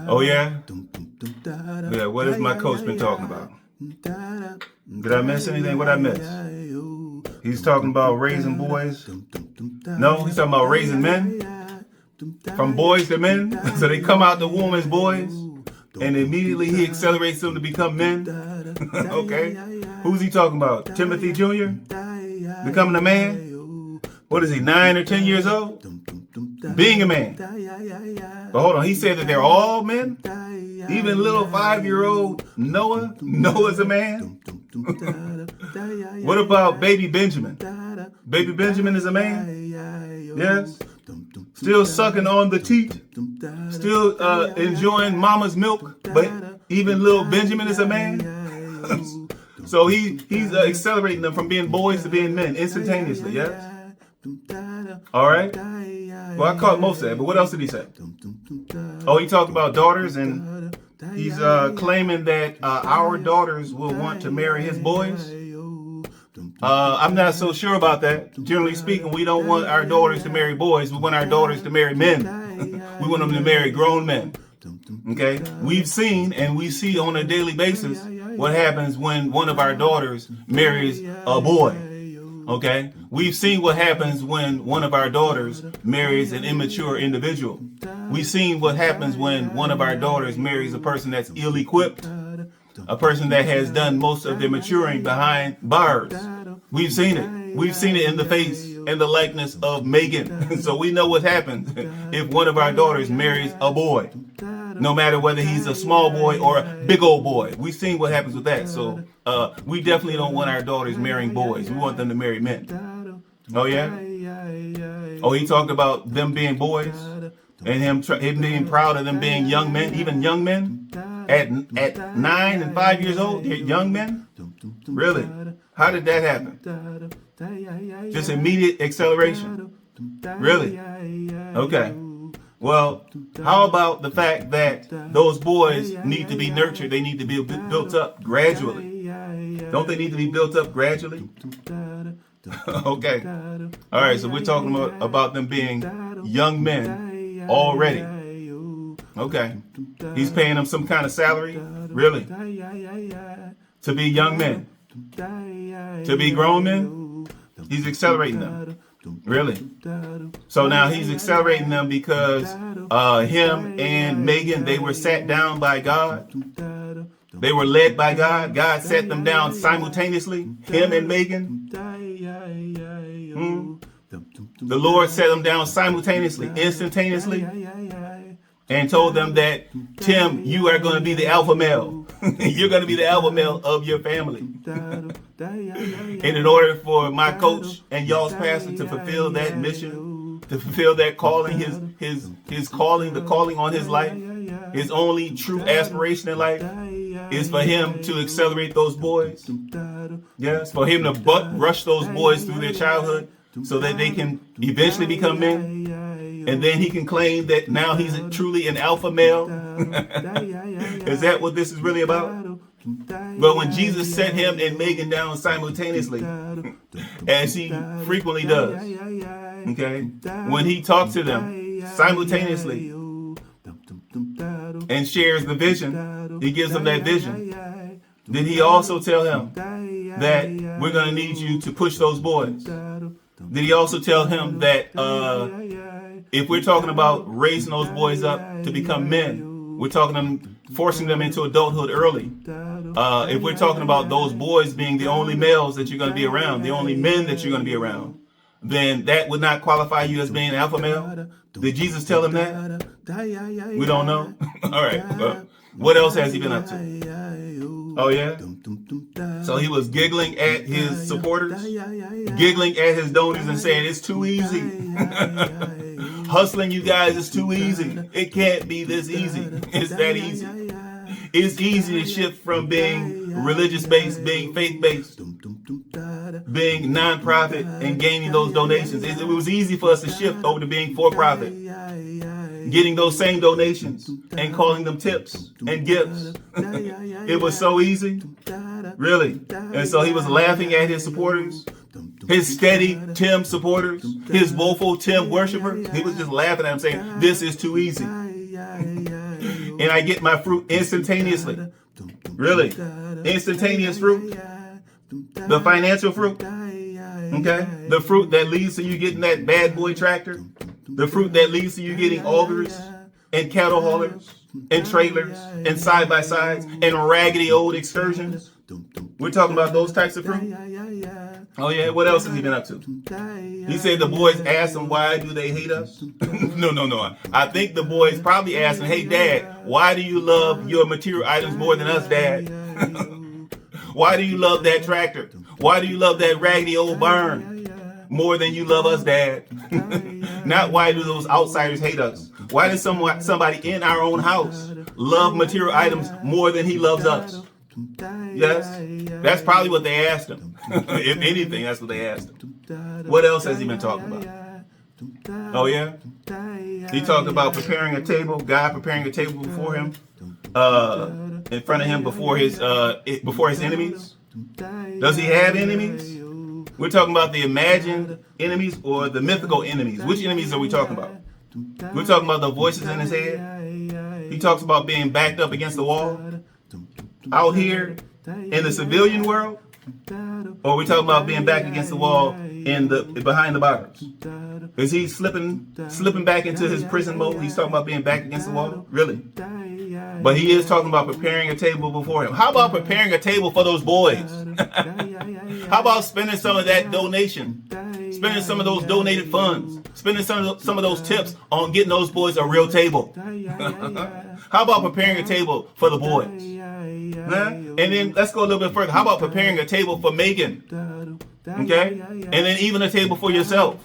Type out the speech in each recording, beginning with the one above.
Oh, yeah? Yeah, what has my coach been talking about? Did I miss anything? What I miss? He's talking about raising boys. No, he's talking about raising men. From boys to men. So they come out the womb as boys. And immediately he accelerates them to become men. Okay? Who's he talking about? Timothy Jr.? Becoming a man? What is he, 9 or 10 years old? Being a man. But hold on, he said that they're all men? Even little 5-year-old Noah? Noah's a man? What about baby Benjamin? Baby Benjamin is a man? Yes? Still sucking on the teat? Still enjoying mama's milk? But even little Benjamin is a man? So he's accelerating them from being boys to being men instantaneously, yes? All right? Well, I caught most of that, but what else did he say? Oh, he talked about daughters, and he's claiming that our daughters will want to marry his boys. I'm not so sure about that. Generally speaking, we don't want our daughters to marry boys. We want our daughters to marry men. We want them to marry grown men. Okay? We've seen and we see on a daily basis what happens when one of our daughters marries a boy. Okay? We've seen what happens when one of our daughters marries an immature individual. We've seen what happens when one of our daughters marries a person that's ill-equipped, a person that has done most of their maturing behind bars. We've seen it. We've seen it in the face and the likeness of Megan. So we know what happens if one of our daughters marries a boy, no matter whether he's a small boy or a big old boy. We've seen what happens with that. So we definitely don't want our daughters marrying boys. We want them to marry men. Oh, yeah? Oh, he talked about them being boys and him being proud of them being young men, even young men at 9 and 5 years old. They're young men? Really? How did that happen? Just immediate acceleration? Really? Okay. Well, how about the fact that those boys need to be nurtured? They need to be built up gradually. Don't they need to be built up gradually? Okay. All right, so we're talking about them being young men already. Okay. He's paying them some kind of salary? Really? To be young men? To be grown men? He's accelerating them. Really? So now he's accelerating them because him and Megan, they were sat down by God. They were led by God. God sat them down simultaneously, him and Megan. The Lord set them down simultaneously, instantaneously, and told them that, Tim, you are going to be the alpha male. You're going to be the alpha male of your family. And in order for my coach and y'all's pastor to fulfill that mission, to fulfill that calling, his calling, the calling on his life, his only true aspiration in life is for him to accelerate those boys. Yes, for him to rush those boys through their childhood so that they can eventually become men. And then he can claim that now he's truly an alpha male. Is that what this is really about? But when Jesus set him and Megan down simultaneously, as he frequently does, okay, when he talks to them simultaneously and shares the vision, he gives them that vision. Did he also tell him that we're going to need you to push those boys? Did he also tell him that if we're talking about raising those boys up to become men, we're talking forcing them into adulthood early. If we're talking about those boys being the only males that you're going to be around, the only men that you're going to be around, then that would not qualify you as being an alpha male? Did Jesus tell him that? We don't know. All right. Well, what else has he been up to? Oh, yeah? So he was giggling at his supporters, giggling at his donors and saying, it's too easy. Hustling you guys is too easy. It can't be this easy. It's that easy. It's easy to shift from being religious-based, being faith-based, being non-profit, and gaining those donations. It was easy for us to shift over to being for-profit, getting those same donations and calling them tips and gifts. It was so easy. Really. And so he was laughing at his supporters, his steady Tim supporters, his woeful Tim worshipers. He was just laughing at them saying, this is too easy. and I get my fruit instantaneously. Really? Instantaneous fruit? The financial fruit? Okay? The fruit that leads to you getting that bad boy tractor? The fruit that leads to you getting augers and cattle haulers and trailers and side-by-sides and raggedy old excursions? We're talking about those types of fruit? Oh yeah, what else has he been up to? He said the boys asked him, why do they hate us? No. I think the boys probably asked him, hey Dad, why do you love your material items more than us, Dad? Why do you love that tractor? Why do you love that raggedy old barn more than you love us, Dad? Not why do those outsiders hate us? Why does somebody in our own house love material items more than he loves us? Yes, that's probably what they asked him. If anything, that's what they asked him. What else has he been talking about? Oh yeah? He talked about preparing a table, God preparing a table before him, in front of him before his enemies. Does he have enemies? We're talking about the imagined enemies or the mythical enemies. Which enemies are we talking about? We're talking about the voices in his head. He talks about being backed up against the wall. Out here in the civilian world, or are we talking about being back against the wall in the behind the bars? Is he slipping back into his prison mode? He's talking about being back against the wall? Really? But he is talking about preparing a table before him. How about preparing a table for those boys? How about spending some of that donation? Spending some of those donated funds? Spending some of those tips on getting those boys a real table? How about preparing a table for the boys? Huh? And then let's go a little bit further. How about preparing a table for Megan? Okay? And then even a table for yourself.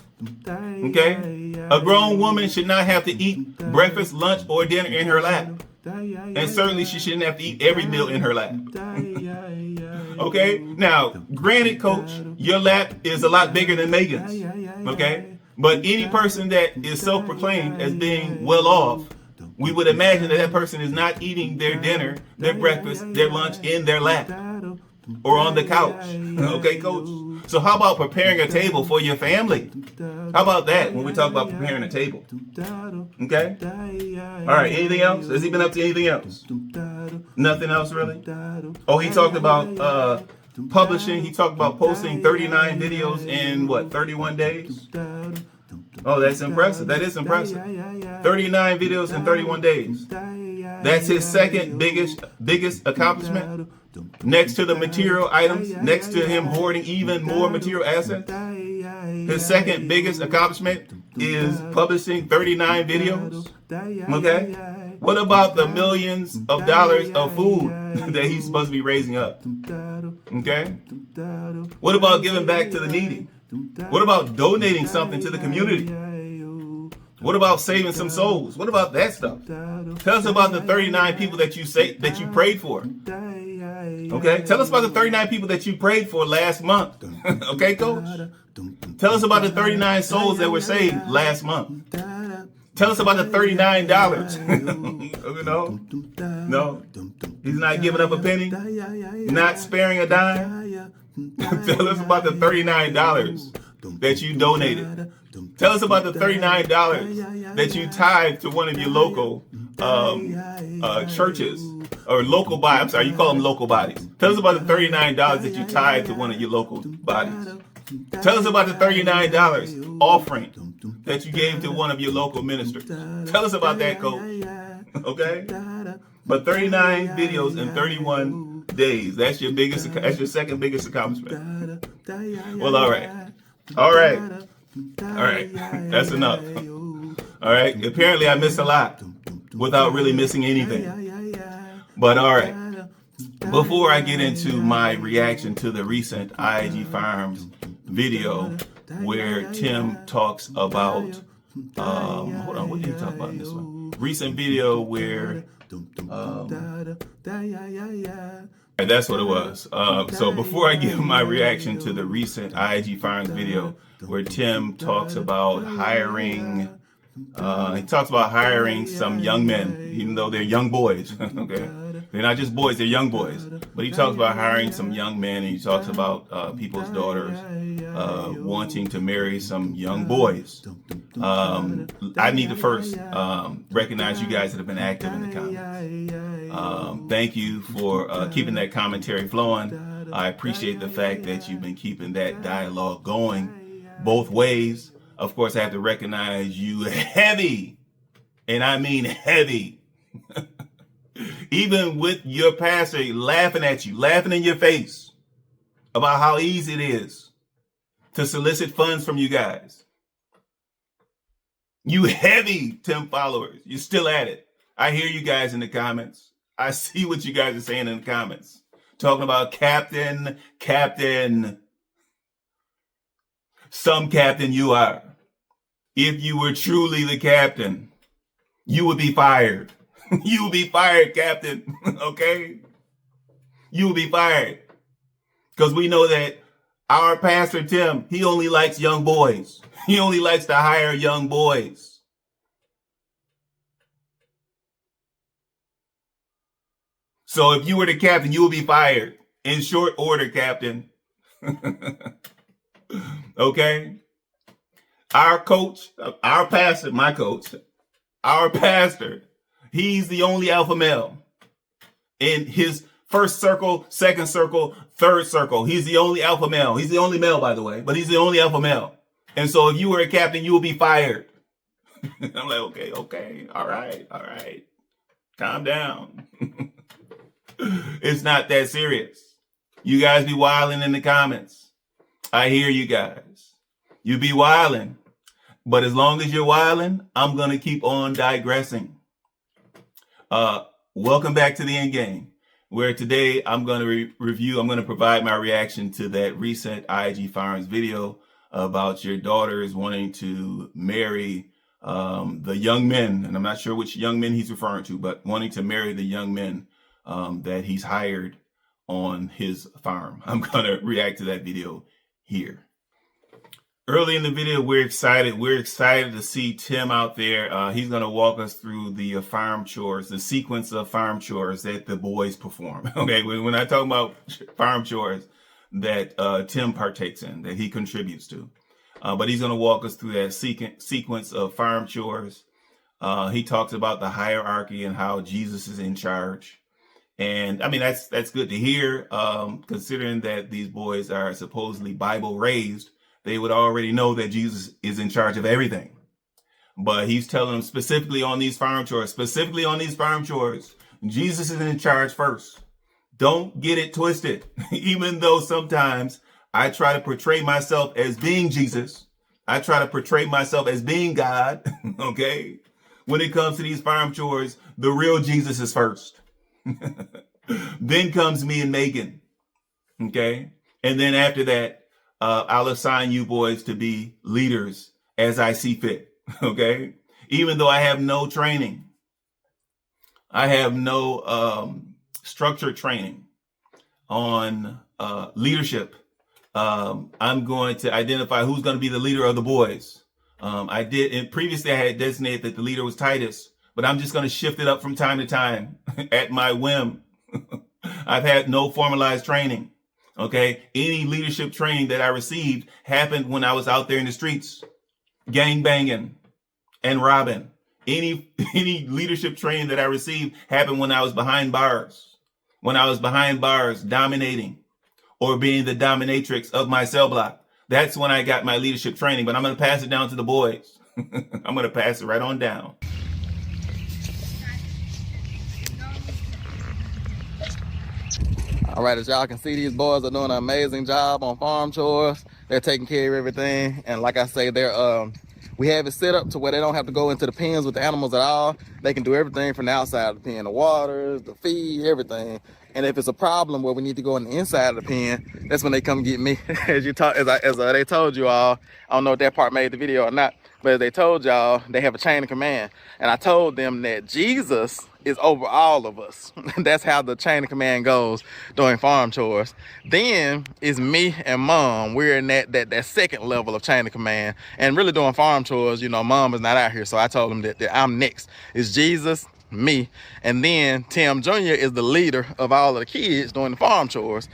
Okay? A grown woman should not have to eat breakfast, lunch, or dinner in her lap. And certainly she shouldn't have to eat every meal in her lap. Okay? Now, granted, Coach, your lap is a lot bigger than Megan's. Okay? But any person that is self-proclaimed as being well off, we would imagine that that person is not eating their dinner, their breakfast, their lunch in their lap or on the couch. Okay, Coach? So how about preparing a table for your family? How about that when we talk about preparing a table? Okay? All right, anything else? Has he been up to anything else? Nothing else, really? Oh, he talked about publishing. He talked about posting 39 videos in, 31 days? Oh, that's impressive. That is impressive. 39 videos in 31 days. That's his second biggest accomplishment. Next to the material items, next to him hoarding even more material assets. His second biggest accomplishment is publishing 39 videos. Okay? What about the millions of dollars of food that he's supposed to be raising up? Okay? What about giving back to the needy? What about donating something to the community? What about saving some souls? What about that stuff? Tell us about the 39 people that you prayed for. Okay? Tell us about the 39 people that you prayed for last month. Okay, Coach? Tell us about the 39 souls that were saved last month. Tell us about the $39. No. He's not giving up a penny. Not sparing a dime. Tell us about the $39 that you donated. Tell us about the $39 that you tithed to one of your local churches or local bodies. I'm sorry, you call them local bodies. Tell us about the $39 that you tithed to one of your local bodies. Tell us about the $39 offering that you gave to one of your local ministers. Tell us about that, Coach. Okay? But 39 videos in 31 days. That's your second biggest accomplishment. Well, all right. That's enough. All right. Apparently I missed a lot without really missing anything. But all right. Before I get into my reaction to the recent IAG Farms video where Tim talks about hold on, what did he talk about in this one? Recent video where that's what it was. So before I give my reaction to the recent IAG Farms video where Tim talks about hiring some young men, even though they're young boys. Okay. They're not just boys, they're young boys. But he talks about hiring some young men, and he talks about people's daughters wanting to marry some young boys. I need to first recognize you guys that have been active in the comments. Thank you for keeping that commentary flowing. I appreciate the fact that you've been keeping that dialogue going both ways. Of course, I have to recognize you heavy, and I mean heavy. Even with your pastor laughing at you, laughing in your face about how easy it is to solicit funds from you guys. You heavy Tim followers, you're still at it. I hear you guys in the comments. I see what you guys are saying in the comments. Talking about captain. Some captain you are. If you were truly the captain, you would be fired. You will be fired, Captain. Okay? You will be fired. Because we know that our pastor, Tim, he only likes young boys. He only likes to hire young boys. So if you were the captain, you will be fired. In short order, Captain. Okay? Our coach, our pastor, my coach, our pastor, he's the only alpha male in his first circle, second circle, third circle. He's the only alpha male. He's the only male, by the way, but he's the only alpha male. And so if you were a captain, you will be fired. I'm like, okay. All right. Calm down. It's not that serious. You guys be wilding in the comments. I hear you guys. You be wilding. But as long as you're wilding, I'm going to keep on digressing. Welcome back to the end game, where today I'm going to I'm going to provide my reaction to that recent IAG Farms video about your daughters wanting to marry the young men. And I'm not sure which young men he's referring to, but wanting to marry the young men that he's hired on his farm. I'm going to react to that video here. Early in the video, we're excited. We're excited to see Tim out there. He's going to walk us through the farm chores, the sequence of farm chores that the boys perform. Okay, when I talk about farm chores that Tim partakes in, that he contributes to. But he's going to walk us through that sequence of farm chores. He talks about the hierarchy and how Jesus is in charge. And I mean, that's good to hear, considering that these boys are supposedly Bible raised. They would already know that Jesus is in charge of everything. But he's telling them specifically on these farm chores, Jesus is in charge first. Don't get it twisted. Even though sometimes I try to portray myself as being Jesus, I try to portray myself as being God, okay? When it comes to these farm chores, the real Jesus is first. Then comes me and Megan, okay? And then after that, I'll assign you boys to be leaders as I see fit, okay? Even though I have no training, I have no structured training on leadership. I'm going to identify who's going to be the leader of the boys. Previously I had designated that the leader was Titus, but I'm just going to shift it up from time to time at my whim. I've had no formalized training. Okay, any leadership training that I received happened when I was out there in the streets, gang banging and robbing. Any leadership training that I received happened when I was behind bars. When I was behind bars, dominating or being the dominatrix of my cell block. That's when I got my leadership training, but I'm going to pass it down to the boys. I'm going to pass it right on down. All right, as y'all can see, these boys are doing an amazing job on farm chores. They're taking care of everything. And like I say, we have it set up to where they don't have to go into the pens with the animals at all. They can do everything from the outside of the pen, the waters, the feed, everything. And if it's a problem where we need to go on the inside of the pen, that's when they come get me. As they told you all, I don't know if that part made the video or not, but as they told y'all, they have a chain of command. And I told them that Jesus is over all of us. That's how the chain of command goes doing farm chores. Then it's me and mom. We're in that second level of chain of command. And really doing farm chores, you know, mom is not out here. So I told them that I'm next. It's Jesus, me. And then Tim Jr. is the leader of all of the kids doing the farm chores.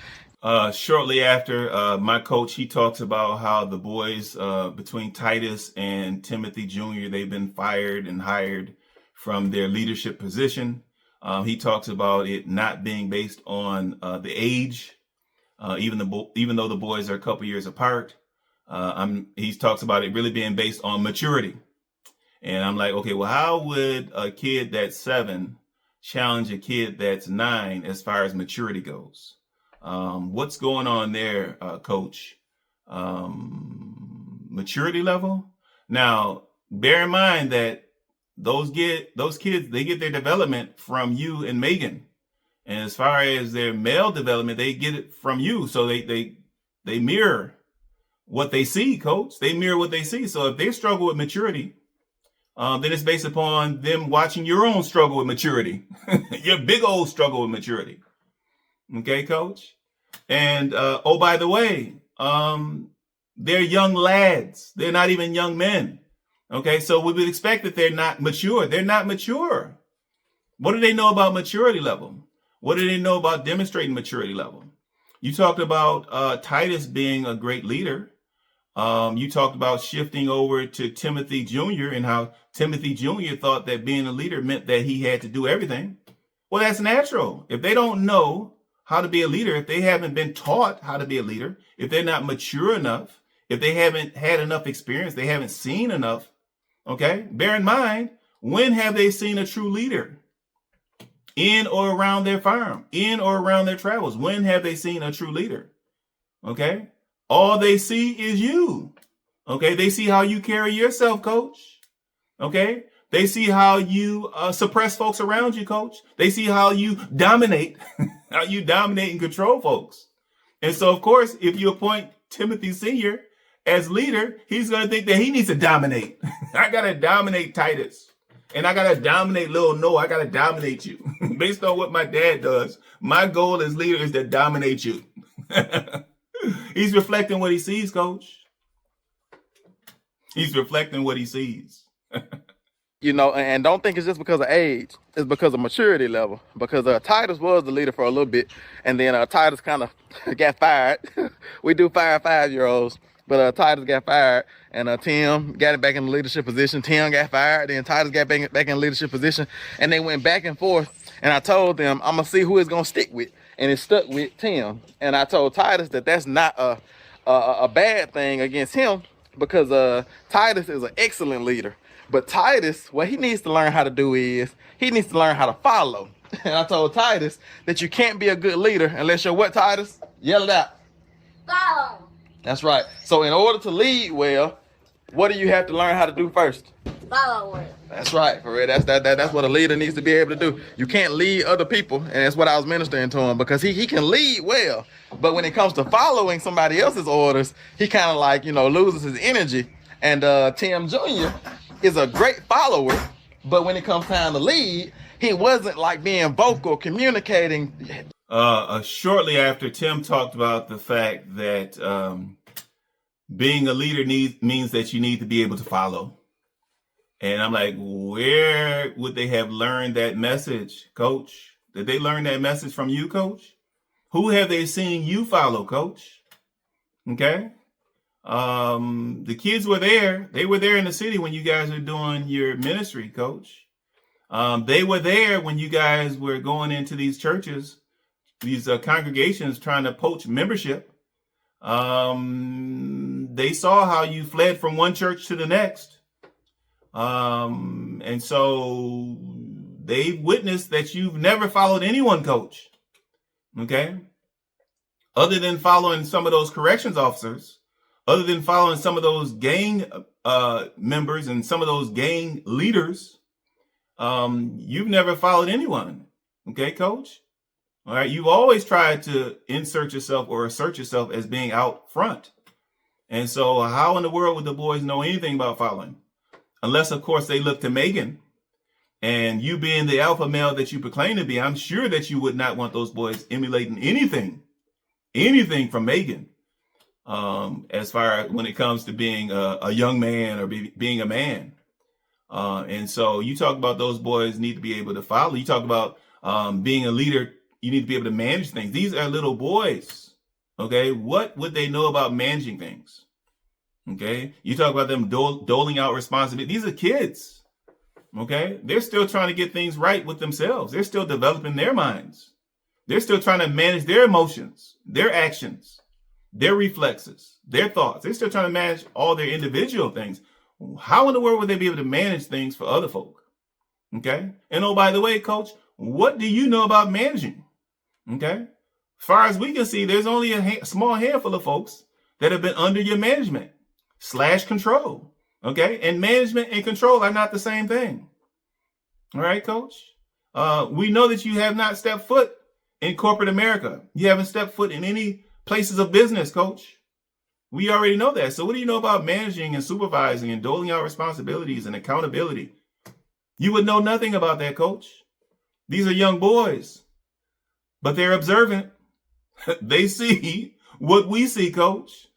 Shortly after, my coach, he talks about how the boys between Titus and Timothy Jr., they've been fired and hired from their leadership position. He talks about it not being based on the age, even though the boys are a couple years apart. He talks about it really being based on maturity. And I'm like, okay, well, how would a kid that's 7 challenge a kid that's 9 as far as maturity goes? What's going on there, Coach? Maturity level? Now, bear in mind that those kids, they get their development from you and Megan. And as far as their male development, they get it from you. So they mirror what they see, Coach. They mirror what they see. So if they struggle with maturity, then it's based upon them watching your own struggle with maturity, your big old struggle with maturity. Okay, Coach? And, oh, by the way, they're young lads. They're not even young men. Okay, so we would expect that they're not mature. They're not mature. What do they know about maturity level? What do they know about demonstrating maturity level? You talked about Titus being a great leader. You talked about shifting over to Timothy Jr. and how Timothy Jr. thought that being a leader meant that he had to do everything. Well, that's natural. If they don't know how to be a leader, if they haven't been taught how to be a leader, if they're not mature enough, if they haven't had enough experience, they haven't seen enough, okay? Bear in mind, when have they seen a true leader? In or around their farm, in or around their travels. When have they seen a true leader? Okay? All they see is you. Okay? They see how you carry yourself, Coach. Okay? They see how you suppress folks around you, Coach. They see how you dominate, how you dominate and control folks. And so, of course, if you appoint Timothy Sr. as leader, he's going to think that he needs to dominate. I got to dominate Titus. And I got to dominate little Noah. I got to dominate you. Based on what my dad does, my goal as leader is to dominate you. He's reflecting what he sees, Coach. He's reflecting what he sees. You know, and don't think it's just because of age. It's because of maturity level. Because Titus was the leader for a little bit. And then Titus kind of got fired. We do fire 5-year-olds. But Titus got fired. And Tim got it back in the leadership position. Tim got fired. Then Titus got back in the leadership position. And they went back and forth. And I told them, I'm going to see who it's going to stick with. And it stuck with Tim. And I told Titus that that's not a bad thing against him. Because Titus is an excellent leader. But Titus, what he needs to learn how to do is, he needs to learn how to follow. And I told Titus that you can't be a good leader unless you're what, Titus? Yell it out. Follow. That's right. So in order to lead well, what do you have to learn how to do first? Follow it. That's right, for real. That's what a leader needs to be able to do. You can't lead other people, and that's what I was ministering to him, because he can lead well. But when it comes to following somebody else's orders, he kind of like, loses his energy. And Tim Jr. is a great follower, but when it comes time to lead, he wasn't like being vocal, communicating. Shortly after, Tim talked about the fact that being a leader means that you need to be able to follow. And I'm like, where would they have learned that message, Coach? Did they learn that message from you, Coach? Who have they seen you follow, Coach? Okay. The kids were there. They were there in the city when you guys were doing your ministry, Coach. They were there when you guys were going into these churches, these congregations trying to poach membership. They saw how you fled from one church to the next. And so they witnessed that you've never followed anyone, Coach. Okay. Other than following some of those corrections officers, other than following some of those gang members and some of those gang leaders, you've never followed anyone. Okay, Coach? All right. You've always tried to insert yourself or assert yourself as being out front. And so how in the world would the boys know anything about following? Unless, of course, they look to Megan. And you being the alpha male that you proclaim to be, I'm sure that you would not want those boys emulating anything from Megan. As far as when it comes to being a young man or being a man. And so you talk about those boys need to be able to follow. You talk about being a leader. You need to be able to manage things. These are little boys. Okay. What would they know about managing things? Okay. You talk about them doling out responsibility. These are kids. Okay. They're still trying to get things right with themselves. They're still developing their minds. They're still trying to manage their emotions, their actions, their reflexes, their thoughts. They're still trying to manage all their individual things. How in the world would they be able to manage things for other folk? Okay. And oh, by the way, coach, what do you know about managing? Okay. As far as we can see, there's only a small handful of folks that have been under your management / control. Okay. And management and control are not the same thing. All right, coach. We know that you have not stepped foot in corporate America. You haven't stepped foot in any places of business, coach. We already know that. So what do you know about managing and supervising and doling out responsibilities and accountability? You would know nothing about that, coach. These are young boys, but they're observant. They see what we see, coach.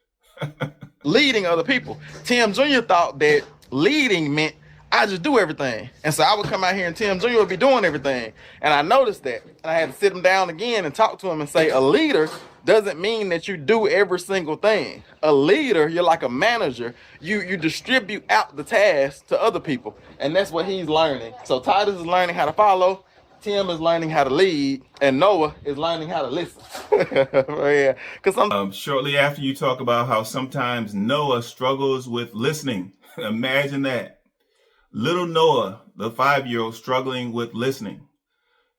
Leading other people. Tim Jr. thought that leading meant I just do everything. And so I would come out here and Tim Jr. would be doing everything. And I noticed that. And I had to sit him down again and talk to him and say, a leader doesn't mean that you do every single thing. A leader, you're like a manager. You distribute out the tasks to other people. And that's what he's learning. So Titus is learning how to follow. Tim is learning how to lead, and Noah is learning how to listen. Yeah, because shortly after, you talk about how sometimes Noah struggles with listening. Imagine that. Little Noah, the 5-year-old, struggling with listening,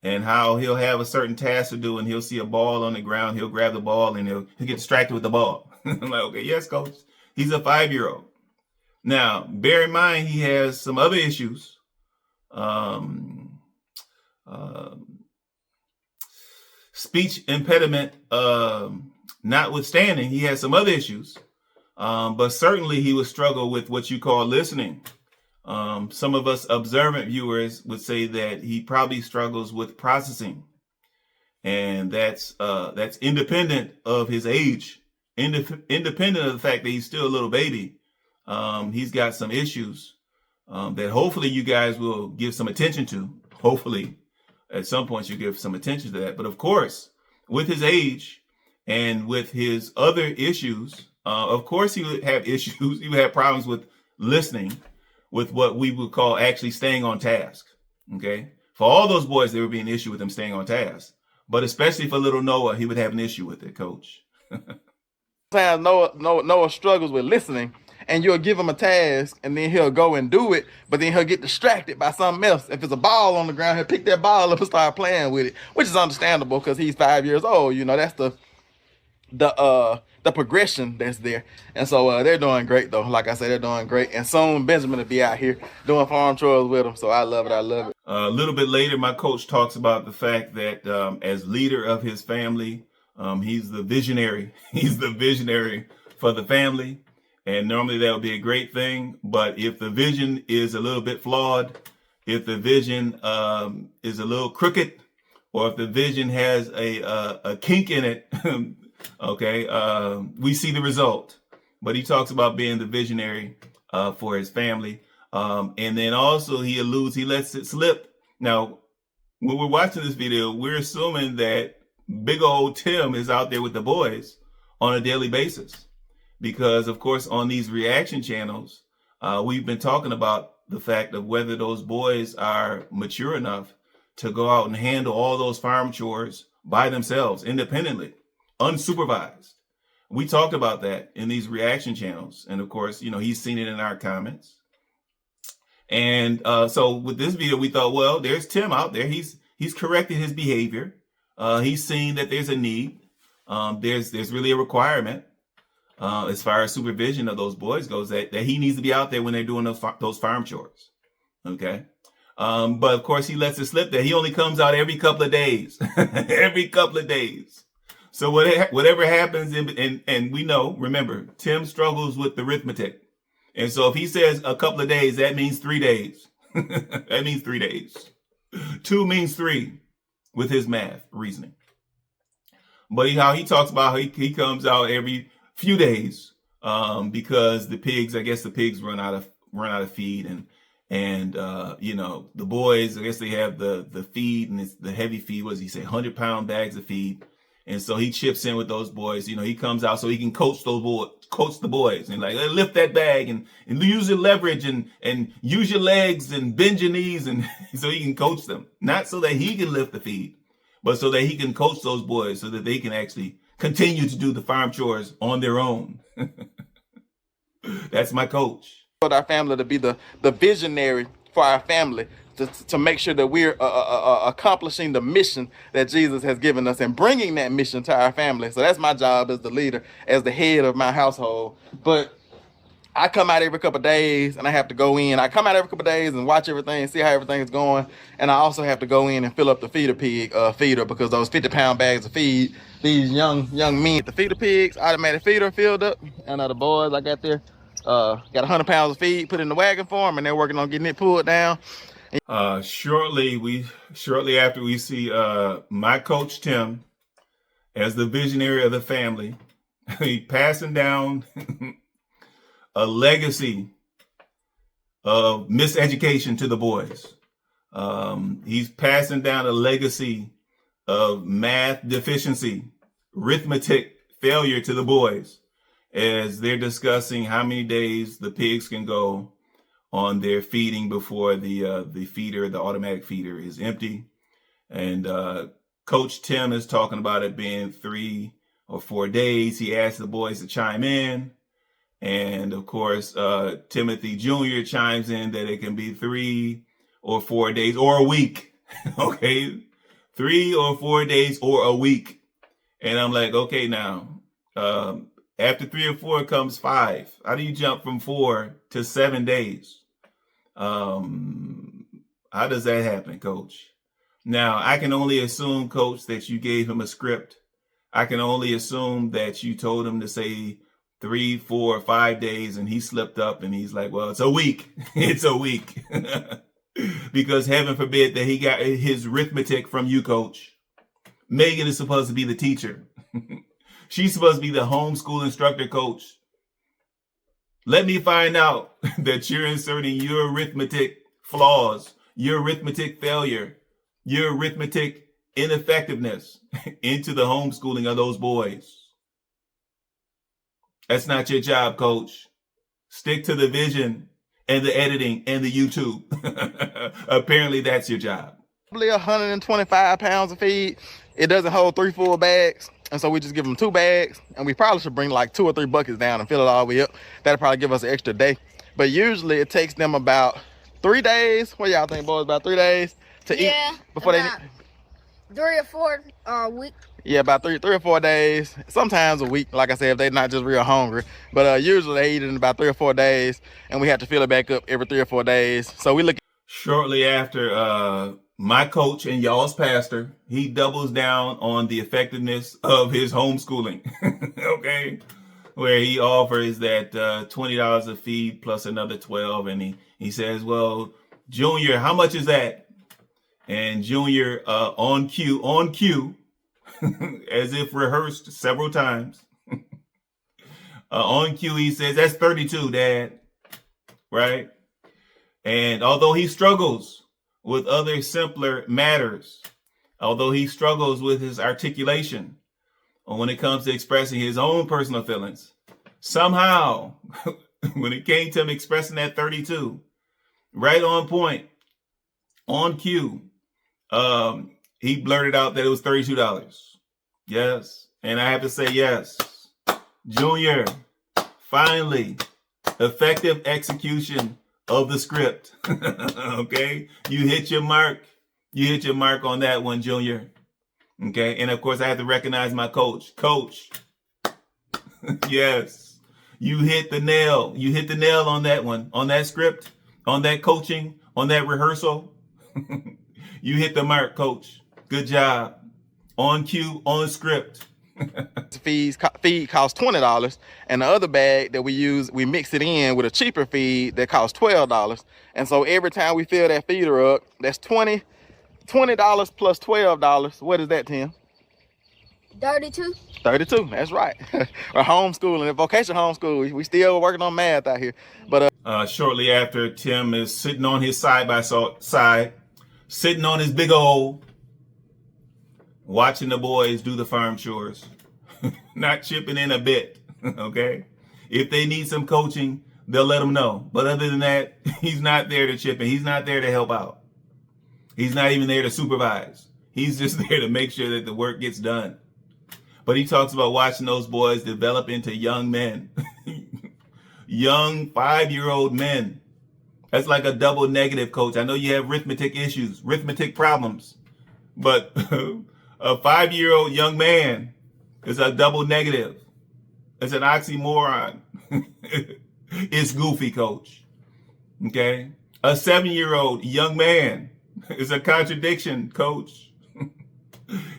and how he'll have a certain task to do, and he'll see a ball on the ground. He'll grab the ball, and he'll get distracted with the ball. I'm like, okay, yes, coach. He's a 5-year-old. Now, bear in mind, he has some other issues. Speech impediment notwithstanding, he has some other issues, but certainly he would struggle with what you call listening. Some of us observant viewers would say that he probably struggles with processing, and that's independent of his age, independent of the fact that he's still a little baby. He's got some issues that hopefully you guys will give some attention to. Hopefully at some point you give some attention to that. But of course, with his age and with his other issues, of course he would have issues. He would have problems with listening, with what we would call actually staying on task. Okay. For all those boys, there would be an issue with him staying on task. But especially for little Noah, he would have an issue with it, coach. Sometimes Noah struggles with listening, and you'll give him a task and then he'll go and do it, but then he'll get distracted by something else. If it's a ball on the ground, he'll pick that ball up and start playing with it, which is understandable because he's 5 years old. You know, that's the progression that's there. And so they're doing great though. Like I said, they're doing great. And soon Benjamin will be out here doing farm chores with them. So I love it. I love it. A little bit later, my coach talks about the fact that as leader of his family, he's the visionary. He's the visionary for the family. And normally that would be a great thing. But if the vision is a little bit flawed, if the vision is a little crooked, or if the vision has a kink in it, okay, we see the result. But he talks about being the visionary for his family. And then also he lets it slip. Now, when we're watching this video, we're assuming that big old Tim is out there with the boys on a daily basis. Because, of course, on these reaction channels, we've been talking about the fact of whether those boys are mature enough to go out and handle all those farm chores by themselves, independently, unsupervised. We talked about that in these reaction channels. And, of course, you know, he's seen it in our comments. And so with this video, we thought, well, there's Tim out there. He's corrected his behavior. He's seen that there's a need. There's really a requirement. As far as supervision of those boys goes, that he needs to be out there when they're doing those farm chores. Okay. But of course he lets it slip that he only comes out every couple of days, every couple of days. So whatever happens and we know, remember, Tim struggles with arithmetic. And so if he says a couple of days, that means 3 days. That means 3 days. 2 means 3 with his math reasoning. But how he talks about how he comes out every few days because the pigs run out of feed And, you know, the boys, I guess they have the feed, and it's the heavy feed. What does he say? 100-pound bags of feed. And so he chips in with those boys. You know, he comes out so he can coach the boys, and like, lift that bag and use your leverage and use your legs and bend your knees, and so he can coach them. Not so that he can lift the feed, but so that he can coach those boys so that they can actually continue to do the farm chores on their own. That's my coach. For our family to be the visionary for our family, to make sure that we're accomplishing the mission that Jesus has given us and bringing that mission to our family. So that's my job as the leader, as the head of my household. But I come out every couple of days and I have to go in. I come out every couple of days and watch everything, see how everything is going. And I also have to go in and fill up the feeder pig feeder, because those 50-pound bags of feed, these young men, the feeder pigs, automatic feeder filled up. And the boys I got there, got 100 pounds of feed put in the wagon for them, and they're working on getting it pulled down. Shortly after we see my coach Tim as the visionary of the family, he passing down a legacy of miseducation to the boys. He's passing down a legacy of math deficiency, arithmetic failure to the boys, as they're discussing how many days the pigs can go on their feeding before the feeder, the automatic feeder, is empty. And Coach Tim is talking about it being 3 or 4 days. He asked the boys to chime in. And of course, Timothy Jr. chimes in that it can be 3 or 4 days or a week. Okay, 3 or 4 days or a week. And I'm like, okay, now, after 3 or 4 comes 5. How do you jump from 4 to 7 days? How does that happen, Coach? Now, I can only assume, Coach, that you gave him a script. I can only assume that you told him to say 3, 4, or 5 days, and he slipped up and he's like, well, it's a week. It's a week. Because heaven forbid that he got his arithmetic from you, Coach. Megan is supposed to be the teacher. She's supposed to be the homeschool instructor, Coach. Let me find out that you're inserting your arithmetic flaws, your arithmetic failure, your arithmetic ineffectiveness into the homeschooling of those boys. That's not your job, Coach. Stick to the vision and the editing and the YouTube. Apparently that's your job. Probably 125 pounds of feed. It doesn't hold 3 full bags. And so we just give them 2 bags, and we probably should bring like 2 or 3 buckets down and fill it all the way up. That'll probably give us an extra day. But usually it takes them about 3 days. What y'all think, boys? About 3 days to eat before they. 3 or 4 a week. Yeah, about 3 or 4 days. Sometimes a week, like I said, if they're not just real hungry. But usually they eat it in about 3 or 4 days, and we have to fill it back up every 3 or 4 days. So we look. Shortly after my coach and y'all's pastor, he doubles down on the effectiveness of his homeschooling. Okay, where he offers that $20 a feed plus another 12, and he says, well, Junior, how much is that? And Junior, on cue, as if rehearsed several times, on cue, he says, that's 32, Dad, right? And although he struggles with other simpler matters, although he struggles with his articulation when it comes to expressing his own personal feelings, somehow, when it came to him expressing that 32, right on point, on cue, he blurted out that it was $32. Yes. And I have to say, yes, Junior, finally, effective execution of the script. Okay, you hit your mark. You hit your mark on that one, Junior. Okay, and of course I have to recognize my coach. Coach, yes, you hit the nail. You hit the nail on that one, on that script, on that coaching, on that rehearsal. You hit the mark, Coach. Good job. On cue, on script. Feed costs $20, and the other bag that we use, we mix it in with a cheaper feed that costs $12. And so every time we fill that feeder up, that's $20 plus $12. What is that, Tim? 32. 32, that's right. Or homeschooling, vocational homeschool. We still working on math out here. But shortly after Tim is sitting on his side, sitting on his big old, watching the boys do the farm chores, not chipping in a bit, okay? If they need some coaching, they'll let him know. But other than that, he's not there to chip in. He's not there to help out. He's not even there to supervise. He's just there to make sure that the work gets done. But he talks about watching those boys develop into young men, young 5-year-old men. That's like a double negative, coach. I know you have arithmetic issues, arithmetic problems, but a 5-year-old young man is a double negative. It's an oxymoron. It's goofy, coach. Okay? A 7-year-old young man is a contradiction, coach.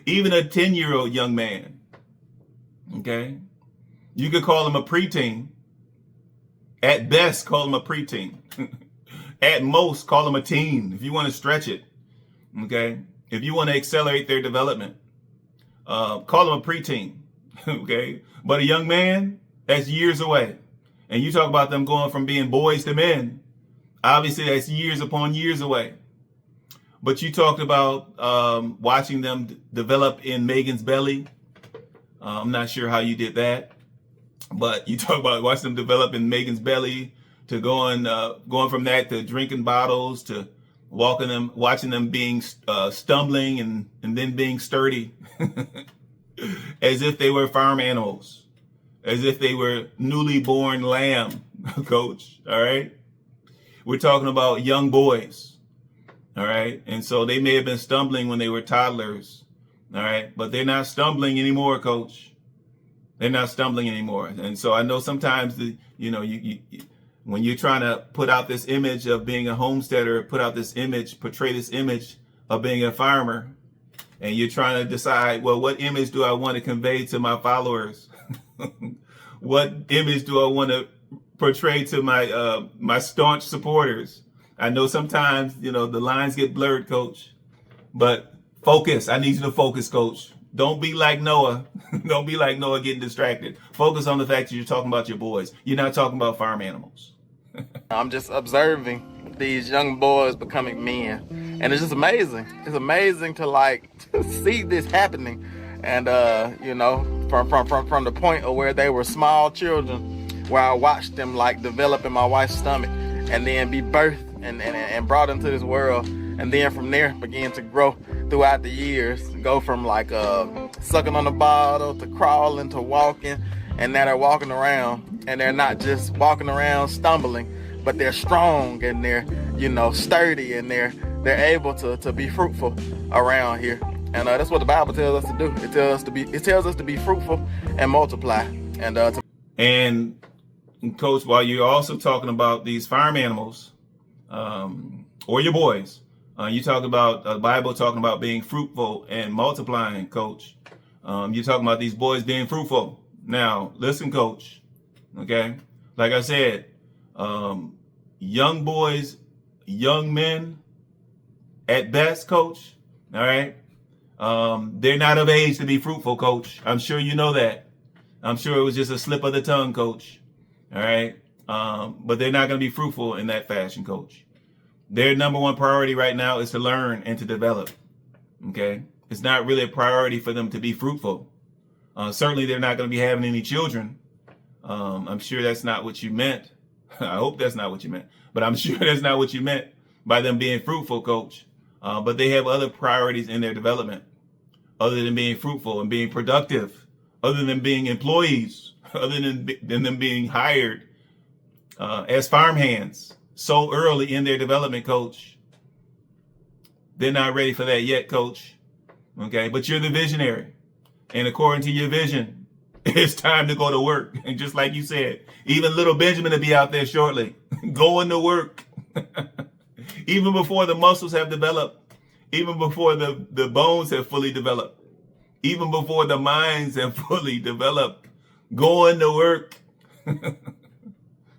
Even a 10-year-old young man. Okay? You could call him a preteen. At best, call him a preteen. At most, call him a teen if you want to stretch it. Okay? If you want to accelerate their development, call them a preteen, okay? But a young man, that's years away. And you talk about them going from being boys to men. Obviously, that's years upon years away. But you talked about watching them develop in Megan's belly. I'm not sure how you did that. But you talk about watching them develop in Megan's belly to going from that to drinking bottles to watching them being stumbling and then being sturdy as if they were farm animals, as if they were newly born lamb, coach. All right. We're talking about young boys. All right. And so they may have been stumbling when they were toddlers. All right. But they're not stumbling anymore, coach. They're not stumbling anymore. And so I know sometimes when you're trying to put out this image of being a homesteader, portray this image of being a farmer, and you're trying to decide, well, what image do I want to convey to my followers? What image do I want to portray to my staunch supporters? I know sometimes, the lines get blurred, coach, but focus. I need you to focus, coach. Don't be like Noah. Don't be like Noah getting distracted. Focus on the fact that you're talking about your boys. You're not talking about farm animals. I'm just observing these young boys becoming men, and it's just amazing. It's amazing to see this happening, and from the point of where they were small children, where I watched them develop in my wife's stomach, and then be birthed and brought into this world, and then from there begin to grow throughout the years, go from sucking on the bottle to crawling to walking. And now they're walking around, and they're not just walking around stumbling, but they're strong and they're, sturdy, and they're able to be fruitful around here. And that's what the Bible tells us to do. It tells us to be fruitful and multiply. And Coach, while you're also talking about these farm animals, or your boys, you talk about the Bible talking about being fruitful and multiplying, Coach. You're talking about these boys being fruitful. Now, listen, coach, okay? Like I said, young boys, young men, at best, coach, all right? They're not of age to be fruitful, coach. I'm sure you know that. I'm sure it was just a slip of the tongue, coach, all right? But they're not going to be fruitful in that fashion, coach. Their number one priority right now is to learn and to develop, okay? It's not really a priority for them to be fruitful. Certainly, they're not going to be having any children. I'm sure that's not what you meant. I hope that's not what you meant. But I'm sure that's not what you meant by them being fruitful, coach. But they have other priorities in their development other than being fruitful and being productive, other than being employees, other than them being hired as farmhands so early in their development, coach. They're not ready for that yet, coach. Okay, but you're the visionary. And according to your vision, it's time to go to work. And just like you said, even little Benjamin will be out there shortly, going to work. Even before the muscles have developed, even before the bones have fully developed, even before the minds have fully developed, going to work.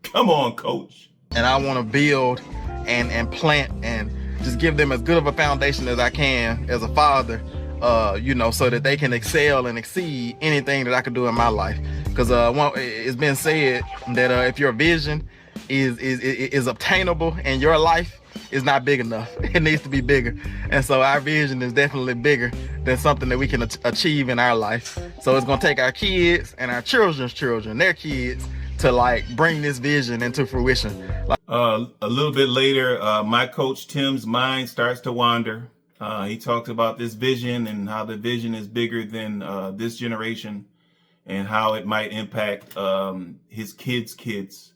Come on, coach. And I want to build and plant and just give them as good of a foundation as I can as a father, so that they can excel and exceed anything that I could do in my life. Because it's been said that if your vision is obtainable in your life is not big enough. It needs to be bigger. And so our vision is definitely bigger than something that we can achieve in our life. So it's gonna take our kids and our children's children, their kids, to like bring this vision into fruition. A little bit later, my coach Tim's mind starts to wander. He talks about this vision and how the vision is bigger than this generation and how it might impact his kids.